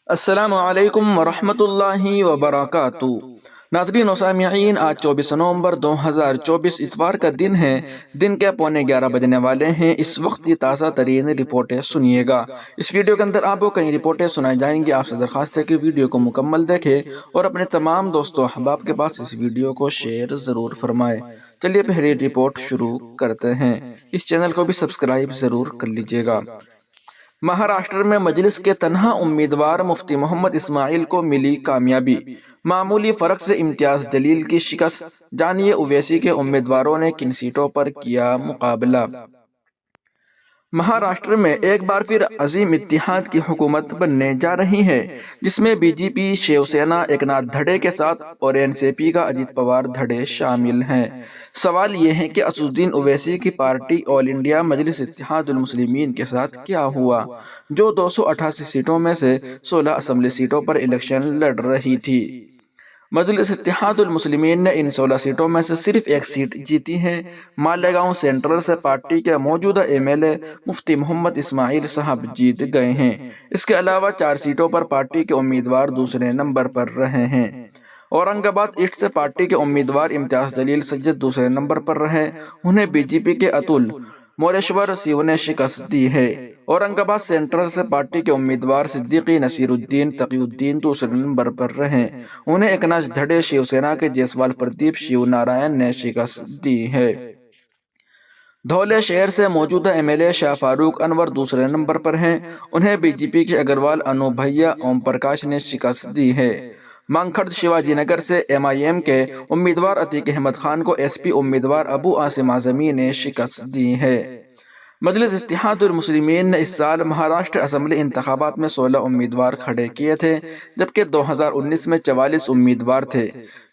السلام علیکم ورحمۃ اللہ وبرکاتہ۔ ناظرین و سامعین، آج 24 نومبر 2024 اتوار کا دن ہے۔ دن کے 11:15 بجنے والے ہیں۔ اس وقت یہ تازہ ترین رپورٹیں سنیے گا۔ اس ویڈیو کے اندر آپ کو کئی رپورٹیں سنائی جائیں گی۔ آپ سے درخواست ہے کہ ویڈیو کو مکمل دیکھیں اور اپنے تمام دوستوں احباب کے پاس اس ویڈیو کو شیئر ضرور فرمائیں۔ چلیے پہلی رپورٹ شروع کرتے ہیں۔ اس چینل کو بھی سبسکرائب ضرور کر لیجیے گا۔ مہاراشٹر میں مجلس کے تنہا امیدوار مفتی محمد اسماعیل کو ملی کامیابی۔ معمولی فرق سے امتیاز جلیل کی شکست۔ جانیے اویسی کے امیدواروں نے کن سیٹوں پر کیا مقابلہ۔ مہاراشٹر میں ایک بار پھر عظیم اتحاد کی حکومت بننے جا رہی ہے، جس میں بی جے پی، شیو سینا ایکناتھ دھڑے کے ساتھ اور این سی پی کا اجیت پوار دھڑے شامل ہیں۔ سوال یہ ہے کہ اسد الدین اویسی کی پارٹی آل انڈیا مجلس اتحاد المسلمین کے ساتھ کیا ہوا، جو 288 سیٹوں میں سے 16 اسمبلی سیٹوں پر الیکشن لڑ رہی تھی۔ مجلس اتحاد المسلمین نے ان 16 سیٹوں میں سے صرف ایک سیٹ جیتی ہے۔ مالیگاؤں سینٹرل سے پارٹی کے موجودہ ایم ایل اے مفتی محمد اسماعیل صاحب جیت گئے ہیں۔ اس کے علاوہ 4 سیٹوں پر پارٹی کے امیدوار دوسرے نمبر پر رہے ہیں۔ اورنگ آباد ایسٹ سے پارٹی کے امیدوار امتیاز جلیل سید دوسرے نمبر پر رہے۔ انہیں بی جے پی کے اتل موریشور سیو نے شکست دی ہے۔ اورنگ آباد سینٹرل سے پارٹی کے امیدوار صدیقی نصیر الدین تقی الدین دوسرے نمبر پر رہے۔ انہیں ایکناتھ دھڑے شیو سینا کے جیسوال پردیپ شیو نارائن نے شکست دی ہے۔ دھولے شہر سے موجودہ ایم ایل اے شاہ فاروق انور دوسرے نمبر پر ہیں۔ انہیں بی جے پی کے اگروال انوپ بھیا اوم پرکاش نے شکست دی ہے۔ مانکھڑ شیواجی نگر سے ایم آئی ایم کے امیدوار عتیق احمد خان کو ایس پی امیدوار ابو عاصم اعظمی نے شکست دی ہے۔ مجلس اتحاد المسلمین نے اس سال مہاراشٹر اسمبلی انتخابات میں 16 امیدوار کھڑے کیے تھے، جبکہ 2019 میں 44 امیدوار تھے۔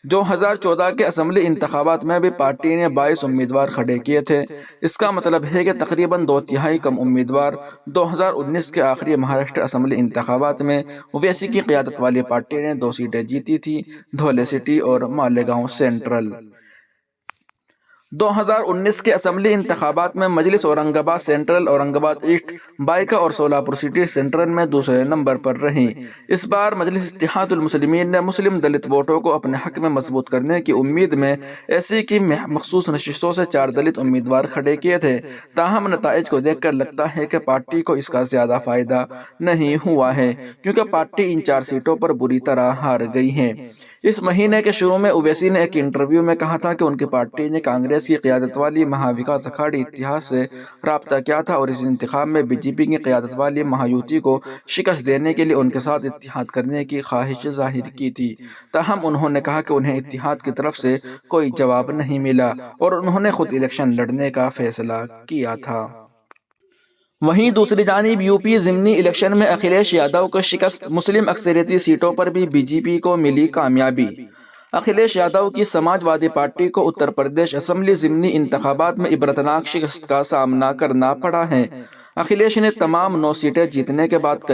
2014 کے اسمبلی انتخابات میں بھی پارٹی نے 22 امیدوار کھڑے کیے تھے۔ اس کا مطلب ہے کہ تقریباً 2/3 کم امیدوار۔ 2019 کے آخری مہاراشٹر اسمبلی انتخابات میں اویسی کی قیادت والی پارٹی نے 2 سیٹیں جیتی تھیں، دھولے سٹی اور مالیگاؤں سینٹرل۔ 2019 کے اسمبلی انتخابات میں مجلس اورنگ آباد سینٹرل، اورنگ آباد ایسٹ، بائکا اور سولاپور سٹی سینٹرل میں دوسرے نمبر پر رہیں۔ اس بار مجلس اتحاد المسلمین نے مسلم دلت ووٹوں کو اپنے حق میں مضبوط کرنے کی امید میں ایسی کی مخصوص نشستوں سے 4 دلت امیدوار کھڑے کیے تھے۔ تاہم نتائج کو دیکھ کر لگتا ہے کہ پارٹی کو اس کا زیادہ فائدہ نہیں ہوا ہے، کیونکہ پارٹی ان 4 سیٹوں پر بری طرح ہار گئی ہے۔ اس مہینے کے شروع میں اویسی نے ایک انٹرویو میں کہا تھا کہ ان کی پارٹی نے کانگریس کی قیادت والی مہا وکاس اکھاڑی اتحاد سے رابطہ کیا تھا اور اس انتخاب میں بی جے پی کی قیادت والی مہا یوتی کو شکست دینے کے لیے ان کے ساتھ اتحاد کرنے کی خواہش ظاہر کی تھی۔ تاہم انہوں نے کہا کہ انہیں اتحاد کی طرف سے کوئی جواب نہیں ملا اور انہوں نے خود الیکشن لڑنے کا فیصلہ کیا تھا۔ وہیں دوسری جانب یو پی ضمنی الیکشن میں اکھلیش یادو کو شکست۔ مسلم اکثریتی سیٹوں پر بھی بی جے پی کو ملی کامیابی۔ اکھلیش یادو کی سماج وادی پارٹی کو اتر پردیش اسمبلی ضمنی انتخابات میں عبرتناک شکست کا سامنا کرنا پڑا ہے۔ اکھلیش نے تمام 9 سیٹیں جیتنے کی بات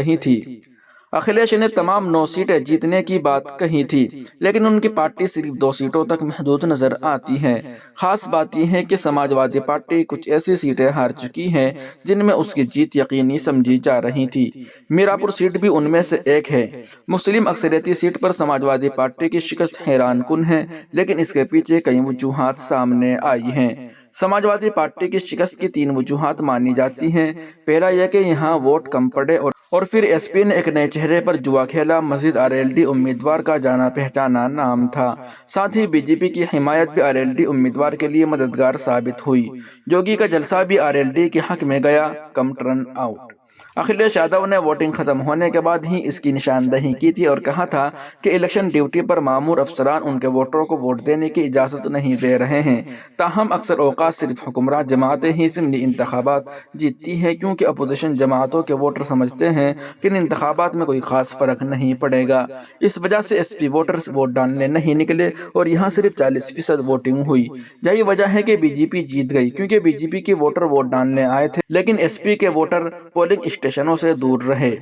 کہی تھی۔ لیکن ان کی پارٹی صرف 2 سیٹوں تک محدود نظر آتی ہے۔ خاص بات یہ ہے کہ سماج وادی پارٹی کچھ ایسی سیٹیں ہار چکی ہے جن میں اس کی جیت یقینی سمجھی جا رہی تھی۔ میراپور سیٹ بھی ان میں سے ایک ہے۔ مسلم اکثریتی سیٹ پر سماج وادی پارٹی کی شکست حیران کن ہے، لیکن اس کے پیچھے کئی وجوہات سامنے آئی ہیں۔ سماج وادی پارٹی کی شکست کی 3 وجوہات مانی جاتی ہیں۔ پہلا یہ کہ یہاں ووٹ کم پڑے اور پھر ایس پی نے ایک نئے چہرے پر جوا کھیلا۔ مزید آر ایل ڈی امیدوار کا جانا پہچانا نام تھا۔ ساتھ ہی بی جے پی کی حمایت بھی آر ایل ڈی امیدوار کے لیے مددگار ثابت ہوئی۔ یوگی کا جلسہ بھی آر ایل ڈی کے حق میں گیا۔ کم ٹرن آؤٹ۔ اکھلیش یادو نے ووٹنگ ختم ہونے کے بعد ہی اس کی نشاندہی کی تھی اور کہا تھا کہ الیکشن ڈیوٹی پر مامور افسران ان کے ووٹروں کو ووٹ دینے کی اجازت نہیں دے رہے ہیں۔ تاہم اکثر اوقات صرف حکمراں جماعتیں ہی ضمنی انتخابات جیتتی ہیں، کیونکہ اپوزیشن جماعتوں کے ووٹر سمجھتے ہیں کہ ان انتخابات میں کوئی خاص فرق نہیں پڑے گا۔ اس وجہ سے ایس پی ووٹرز ووٹ ڈالنے نہیں نکلے اور یہاں صرف 40% ووٹنگ ہوئی۔ یہی وجہ ہے کہ بی جے پی جیت گئی، کیونکہ بی جے پی کے ووٹر ووٹ ڈالنے آئے تھے، لیکن ایس پی کے ووٹر پولنگ اسٹیشنوں سے دور رہے۔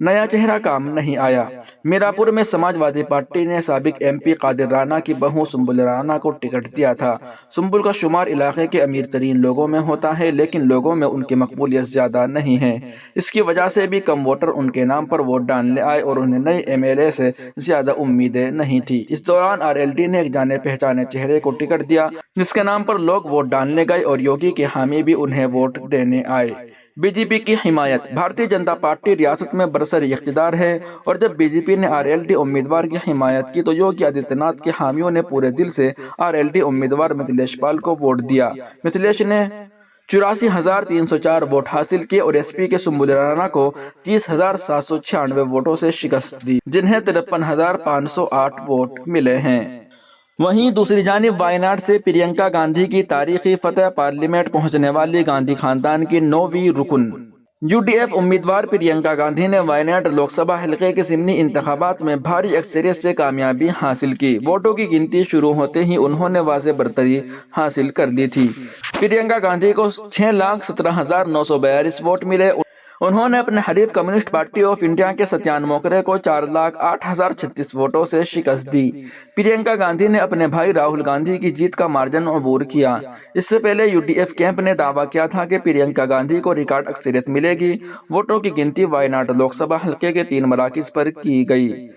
نیا چہرہ کام نہیں آیا۔ میراپور میں سماجوادی پارٹی نے سابق ایم پی قادر رانا کی بہو سنبل رانا کو ٹکٹ دیا تھا۔ سنبل کا شمار علاقے کے امیر ترین لوگوں میں ہوتا ہے، لیکن لوگوں میں ان کی مقبولیت زیادہ نہیں ہے۔ اس کی وجہ سے بھی کم ووٹر ان کے نام پر ووٹ ڈالنے آئے اور انہیں نئے ایم ایل اے سے زیادہ امیدیں نہیں تھی۔ اس دوران آر ایل ڈی نے ایک جانے پہچانے چہرے کو ٹکٹ دیا جس کے نام پر لوگ ووٹ ڈالنے گئے اور یوگی کے حامی بھی انہیں ووٹ دینے آئے۔ بی جے پی کی حمایت۔ بھارتیہ جنتا پارٹی ریاست میں برسر اقتدار ہے اور جب بی جے پی نے آر ایل ڈی امیدوار کی حمایت کی تو یوگی آدتیہ ناتھ کے حامیوں نے پورے دل سے آر ایل ڈی امیدوار متھلیش پال کو ووٹ دیا۔ متھلیش نے 84,304 ووٹ حاصل کیے اور ایس پی کے سنبل رانا کو 30,796 ووٹوں سے شکست دی، جنہیں 53,508 ووٹ ملے ہیں۔ وہیں دوسری جانب وائناڈ سے پرینکا گاندھی کی تاریخی فتح، پارلیمنٹ پہنچنے والی گاندھی خاندان کی 9ویں رکن۔ یو ڈی ایف امیدوار پرینکا گاندھی نے وائناڈ لوک سبھا حلقے کے ضمنی انتخابات میں بھاری اکثریت سے کامیابی حاصل کی۔ ووٹوں کی گنتی شروع ہوتے ہی انہوں نے واضح برتری حاصل کر لی تھی۔ پرینکا گاندھی کو 6,17,942 ووٹ ملے۔ انہوں نے اپنے حریف کمیونسٹ پارٹی آف انڈیا کے ستیان موکرے کو 4,08,036 ووٹوں سے شکست دی۔ پرینکا گاندھی نے اپنے بھائی راہل گاندھی کی جیت کا مارجن عبور کیا۔ اس سے پہلے یو ڈی ایف کیمپ نے دعویٰ کیا تھا کہ پرینکا گاندھی کو ریکارڈ اکثریت ملے گی۔ ووٹوں کی گنتی وائناڈ لوک سبھا حلقے کے 3 مراکز پر کی گئی۔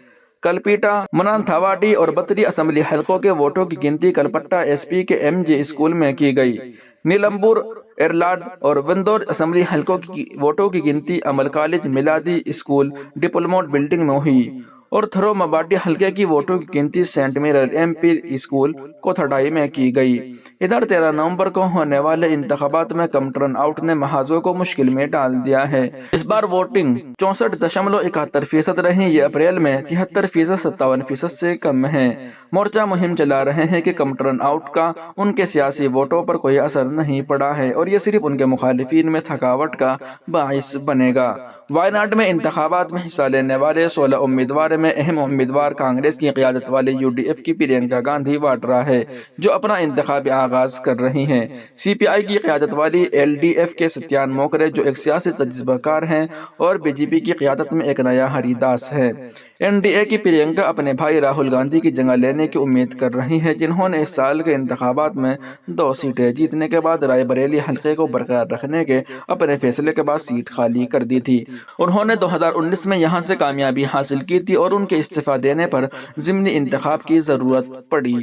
کلپیٹا، منانتھاواڈی اور بتری اسمبلی حلقوں کے ووٹوں کی گنتی کلپٹا ایس پی کے ایم جے اسکول میں کی گئی۔ نیلمبور، ایرلاڈ اور وندور اسمبلی حلقوں کی ووٹوں کی گنتی Amal college Myladi school diploma building میں ہوئی اور تھرومباڈی حلقے کی ووٹوں کی گنتی Saint Mary's M P school Koodathai میں کی گئی۔ ادھر 13 نومبر کو ہونے والے انتخابات میں کم ٹرن آؤٹ نے محاذوں کو مشکل میں ڈال دیا ہے۔ اس بار ووٹنگ 64.71% رہی۔ یہ اپریل میں 73%، 57% سے کم ہے۔ مورچہ مہم چلا رہے ہیں کہ کم ٹرن آؤٹ کا ان کے سیاسی ووٹوں پر کوئی اثر نہیں پڑا ہے اور یہ صرف ان کے مخالفین میں تھکاوٹ کا باعث بنے گا۔ وائناڈ میں انتخابات میں حصہ لینے والے 16 امیدوار میں اہم امیدوار کانگریس کی قیادت والی یو ڈی ایف کی پرینکا گاندھی واڈرا ہے، جو اپنا انتخابی آغاز کر رہی ہیں۔ سی پی آئی کی قیادت والی ایل ڈی ایف کے ستیان موکرے، جو ایک سیاسی تجربہ کار ہیں، اور بی جے پی کی قیادت میں ایک نیا ہری داس ہے۔ این ڈی اے کی پرینکا اپنے بھائی راہل گاندھی کی جگہ لینے کی امید کر رہی ہیں، جنہوں نے اس سال کے انتخابات میں 2 سیٹیں جیتنے کے بعد رائے بریلی حلقے کو برقرار رکھنے کے اپنے فیصلے کے بعد سیٹ خالی کر دی تھی۔ انہوں نے 2019 میں یہاں سے کامیابی حاصل کی تھی اور ان کے استعفیٰ دینے پر ضمنی انتخاب کی ضرورت پڑی۔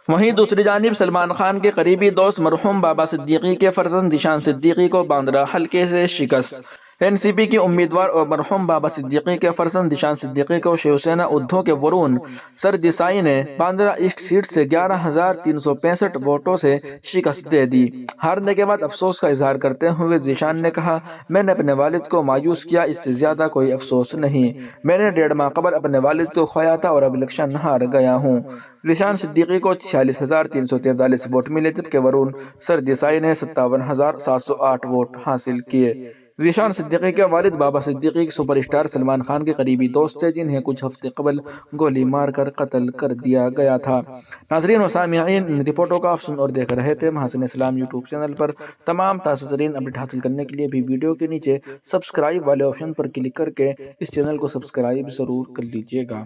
وہیں دوسری جانب سلمان خان کے قریبی دوست مرحوم بابا صدیقی کے فرزند ذیشان صدیقی کو باندرا حلقے سے شکست۔ این سی پی کے امیدوار اور مرحوم بابا صدیقی کے فرزند ذیشان صدیقی کو شیو سینا ادھو کے ورون سردیسائی نے باندرا ایسٹ سیٹ سے 11,365 ووٹوں سے شکست دے دی۔ ہارنے کے بعد افسوس کا اظہار کرتے ہوئے ذیشان نے کہا، میں نے اپنے والد کو مایوس کیا، اس سے زیادہ کوئی افسوس نہیں۔ میں نے 1.5 ماہ قبل اپنے والد کو کھویا تھا اور اب الیکشن ہار گیا ہوں۔ ذیشان صدیقی کو 46,343 ووٹ ملے، جبکہ ورون سردیسائی نے 57,708 ووٹ حاصل کیے۔ ذیشان صدیقی کے والد بابا صدیقی سپر اسٹار سلمان خان کے قریبی دوست تھے، جنہیں کچھ ہفتے قبل گولی مار کر قتل کر دیا گیا تھا۔ ناظرین و سامعین، ان رپورٹوں کا آپ سن اور دیکھ رہے تھے محاسن اسلام یوٹیوب چینل پر۔ تمام تازہ ترین اپڈیٹ حاصل کرنے کے لیے بھی ویڈیو کے نیچے سبسکرائب والے آپشن پر کلک کر کے اس چینل کو سبسکرائب ضرور کر لیجیے گا۔